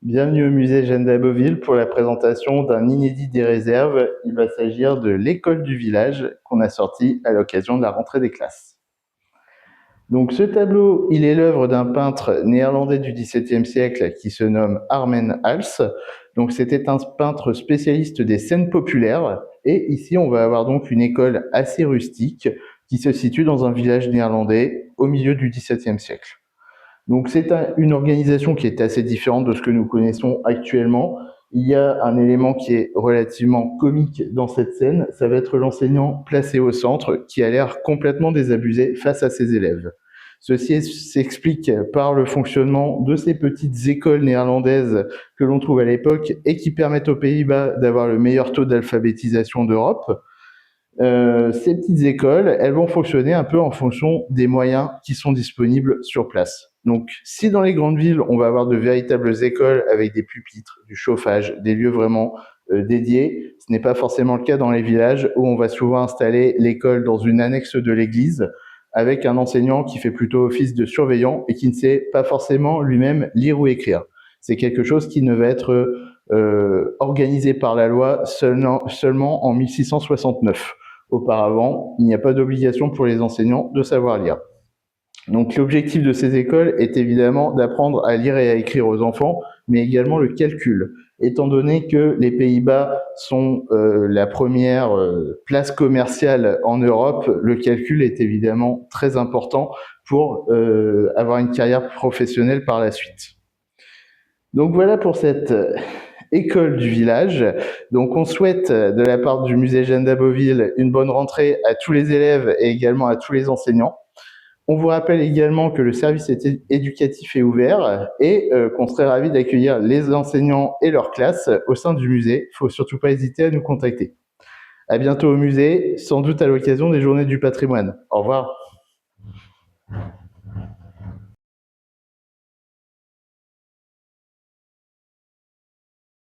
Bienvenue au musée Jeanne d'Aboville pour la présentation d'un inédit des réserves. Il va s'agir de l'école du village qu'on a sorti à l'occasion de la rentrée des classes. Donc ce tableau, il est l'œuvre d'un peintre néerlandais du XVIIe siècle qui se nomme Armen Hals. Donc c'était un peintre spécialiste des scènes populaires. Et ici, on va avoir donc une école assez rustique qui se situe dans un village néerlandais au milieu du XVIIe siècle. Donc c'est une organisation qui est assez différente de ce que nous connaissons actuellement. Il y a un élément qui est relativement comique dans cette scène, ça va être l'enseignant placé au centre qui a l'air complètement désabusé face à ses élèves. Ceci s'explique par le fonctionnement de ces petites écoles néerlandaises que l'on trouve à l'époque et qui permettent aux Pays-Bas d'avoir le meilleur taux d'alphabétisation d'Europe. Ces petites écoles, elles vont fonctionner un peu en fonction des moyens qui sont disponibles sur place. Donc, si dans les grandes villes, on va avoir de véritables écoles avec des pupitres, du chauffage, des lieux vraiment dédiés, ce n'est pas forcément le cas dans les villages où on va souvent installer l'école dans une annexe de l'église avec un enseignant qui fait plutôt office de surveillant et qui ne sait pas forcément lui-même lire ou écrire. C'est quelque chose qui ne va être organisé par la loi seulement en 1669. Auparavant, il n'y a pas d'obligation pour les enseignants de savoir lire. Donc l'objectif de ces écoles est évidemment d'apprendre à lire et à écrire aux enfants, mais également le calcul. Étant donné que les Pays-Bas sont la première place commerciale en Europe, le calcul est évidemment très important pour avoir une carrière professionnelle par la suite. Donc voilà pour cette école du village. Donc on souhaite de la part du musée Jeanne d'Aboville une bonne rentrée à tous les élèves et également à tous les enseignants. On vous rappelle également que le service éducatif est ouvert et qu'on serait ravis d'accueillir les enseignants et leurs classes au sein du musée. Il ne faut surtout pas hésiter à nous contacter. À bientôt au musée, sans doute à l'occasion des Journées du patrimoine. Au revoir.